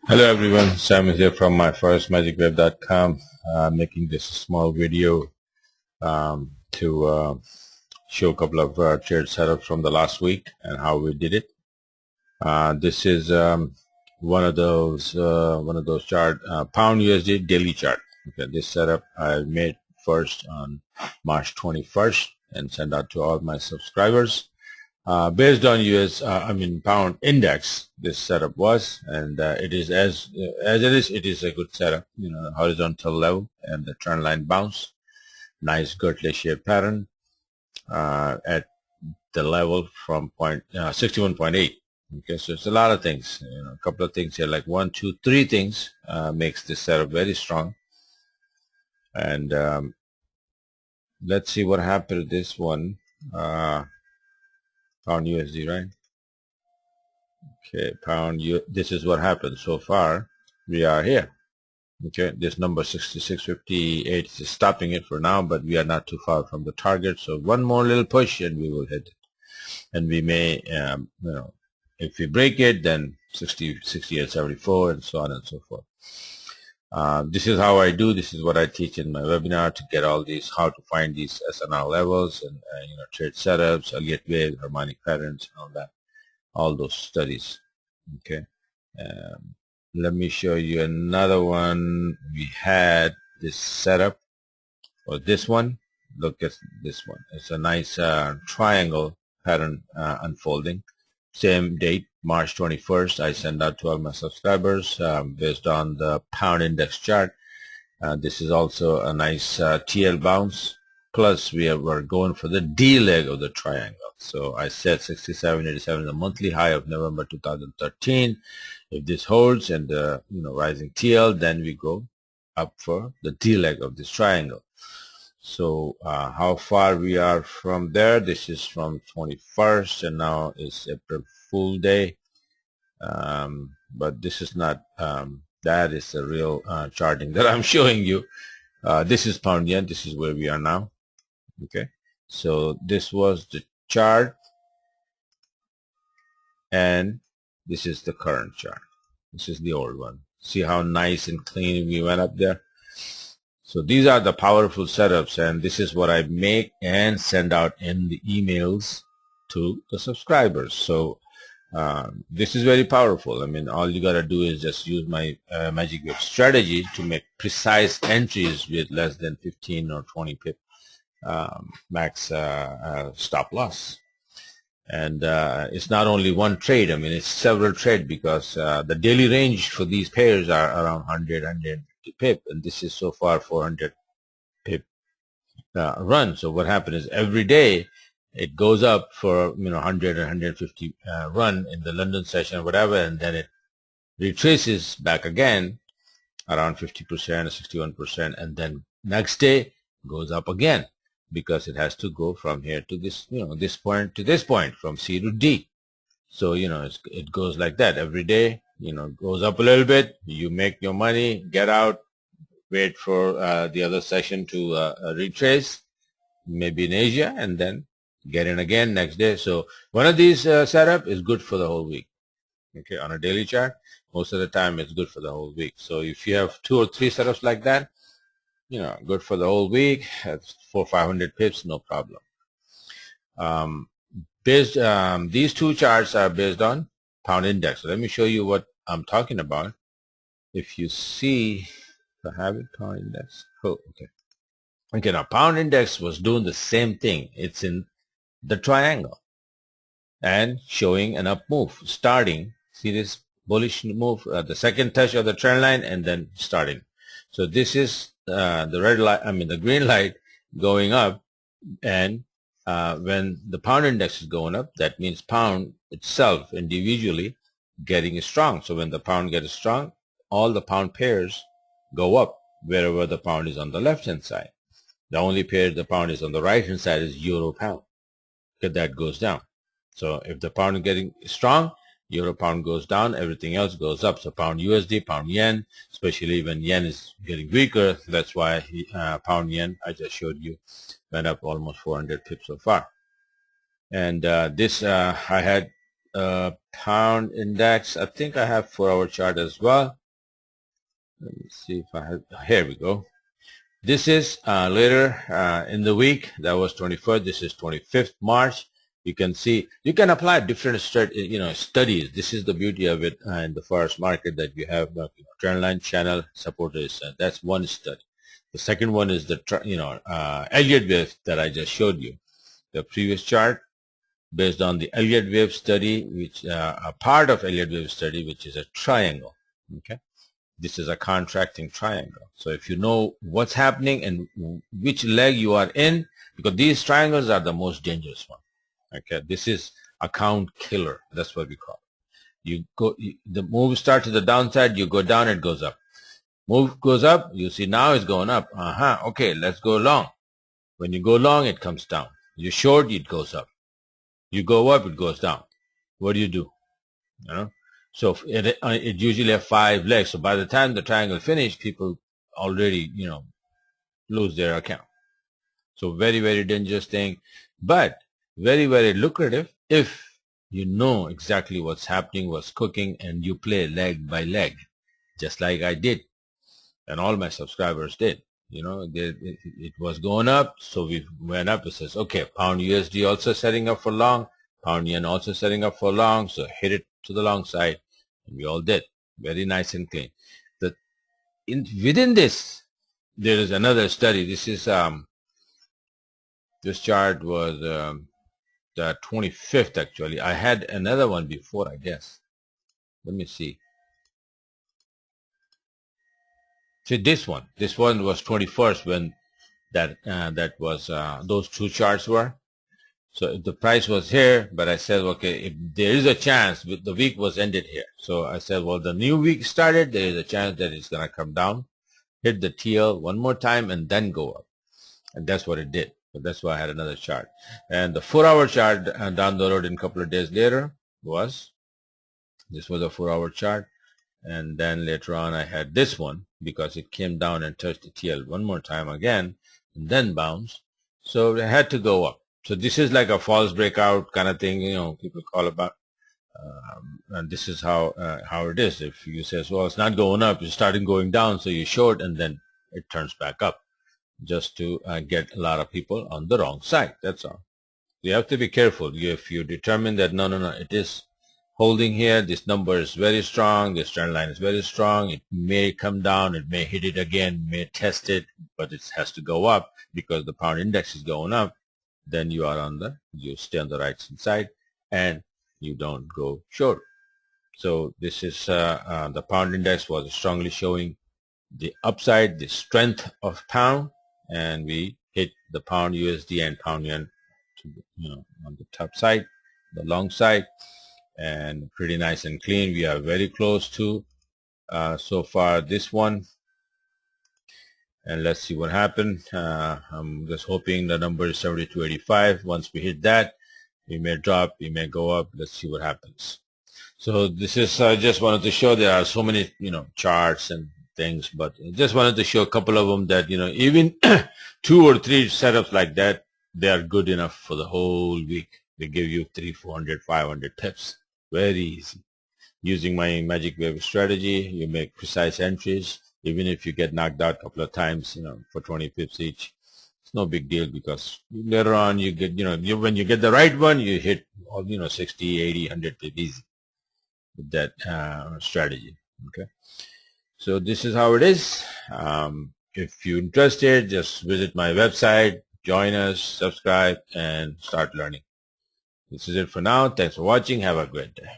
Hello everyone, Sam is here from myfirstmagicweb.com, making this small video to show a couple of trade setups from the last week and how we did it. This is one of those chart, pound USD daily chart. Okay, this setup I made first on March 21st and sent out to all my subscribers. Based on pound index, this setup was, and it is as it is a good setup. You know, horizontal level and the trend line bounce, nice girdle shaped pattern at the level from 61.8. Okay, so it's a lot of things. You know, a couple of things here, like 1, 2, 3 things makes this setup very strong. And let's see what happened to this one. Pound USD, right? Okay, this is what happened so far. We are here. Okay, this number 66.58 is stopping it for now, but we are not too far from the target. So one more little push and we will hit it. And we may, if we break it, then 68.74 and so on and so forth. This is how I do. This is what I teach in my webinar to get all these, how to find these SNR levels and trade setups, Elliott wave, harmonic patterns, and all that, all those studies. Okay, let me show you another one. We had this setup, or this one. Look at this one. It's a nice triangle pattern unfolding. Same date, March 21st. I send out to all my subscribers based on the pound index chart. This is also a nice TL bounce. Plus, we're going for the D leg of the triangle. So I said 67.87 is the monthly high of November 2013. If this holds and the rising TL, then we go up for the D leg of this triangle. So how far we are from there? This is from 21st, and now is April Fool Day. But this is not. That is the real charting that I'm showing you. This is pound yen. This is where we are now. Okay, so this was the chart, and this is the current chart. This is the old one. See how nice and clean we went up there? So these are the powerful setups, and this is what I make and send out in the emails to the subscribers. So this is very powerful. I mean, all you got to do is just use my Magic Web strategy to make precise entries with less than 15 or 20 pip max stop loss. And it's not only one trade. I mean, it's several trades, because the daily range for these pairs are around 100, 150 pip, and this is so far 400 pip run. So what happened is every day it goes up for 100 or 150 run in the London session or whatever, and then it retraces back again around 50% or 61%, and then next day goes up again, because it has to go from here to this, this point to this point, from C to D. So, it goes like that every day, goes up a little bit, you make your money, get out, wait for the other session to retrace, maybe in Asia, and then get in again next day. So one of these setup is good for the whole week. Okay, on a daily chart, most of the time it's good for the whole week. So if you have 2 or 3 setups like that, good for the whole week. That's 400-500 pips, no problem. These 2 charts are based on pound index. So let me show you what I'm talking about. If you see, if I have it, pound index. Oh, okay. Okay, now pound index was doing the same thing. It's in the triangle and showing an up move, starting. See this bullish move, the second touch of the trend line, and then starting. So this is the red light, the green light going up, and when the pound index is going up, that means pound itself individually getting strong. So when the pound gets strong, all the pound pairs go up wherever the pound is on the left hand side. The only pair the pound is on the right hand side is euro pound, because that goes down. So if the pound is getting strong, euro pound goes down, everything else goes up. So pound USD, pound yen, especially when yen is getting weaker, that's why pound yen, I just showed you, went up almost 400 pips so far. And this I had pound index. I think I have 4-hour chart as well. Let me see if I have. Here we go. This is later in the week. That was 21st. This is 25th March. You can see you can apply different studies. This is the beauty of it in the forex market, that you have trend line, channel, support resistance. That's one study. The second one is the Elliott wave that I just showed you. The previous chart based on the Elliott wave study, which a part of Elliott wave study, which is a triangle. Okay. This is a contracting triangle. So if you know what's happening and which leg you are in, because these triangles are the most dangerous one. Okay, this is account killer. That's what we call it. The move starts to the downside, you go down, it goes up. Move goes up, you see now it's going up. Okay, let's go long. When you go long, it comes down. You short, it goes up. You go up, it goes down. What do? You know? So it usually have 5 legs. So by the time the triangle finish, people already, lose their account. So very, very dangerous thing, but very, very lucrative if you know exactly what's happening, what's cooking, and you play leg by leg, just like I did, and all my subscribers did. It was going up, so we went up. It says, okay, pound USD also setting up for long, pound yen also setting up for long, so hit it to the long side, and we all did. Very nice and clean. Within this, there is another study. This is this chart was the 25th actually. I had another one before, I guess. Let me see. See this one. This one was 21st when that was those two charts were. So if the price was here, but I said, okay, if there is a chance, the week was ended here. So I said, well, the new week started, there is a chance that it's going to come down, hit the TL one more time, and then go up. And that's what it did. So that's why I had another chart. And the 4-hour chart down the road in a couple of days later this was a 4-hour chart. And then later on, I had this one because it came down and touched the TL one more time again, and then bounced. So it had to go up. So this is like a false breakout kind of thing, people call about. And this is how it is. If you say, well, it's not going up, it's starting going down, so you short, and then it turns back up, just to get a lot of people on the wrong side. That's all. You have to be careful. If you determine that no, it is holding here, this number is very strong, this trend line is very strong, it may come down, it may hit it again, may test it, but it has to go up because the pound index is going up, then you stay on the right side and you don't go short. So this is the pound index was strongly showing the upside, the strength of pound, and we hit the pound USD and pound yen on the top side, the long side, and pretty nice and clean. We are very close to so far this one, and let's see what happened. I'm just hoping the number is 72.85. Once we hit that, we may drop, we may go up. Let's see what happens. So this is I just wanted to show there are so many charts and things, but I just wanted to show a couple of them that even 2 or 3 setups like that, they are good enough for the whole week. They give you 300, 400, 500 pips. Very easy. Using my magic wave strategy, you make precise entries. Even if you get knocked out a couple of times, for 20 pips each, it's no big deal because later on you get, when you get the right one, you hit all, 60, 80, 100 pips easy with that strategy. Okay. So this is how it is. If you're interested, just visit my website, join us, subscribe, and start learning. This is it for now. Thanks for watching. Have a great day.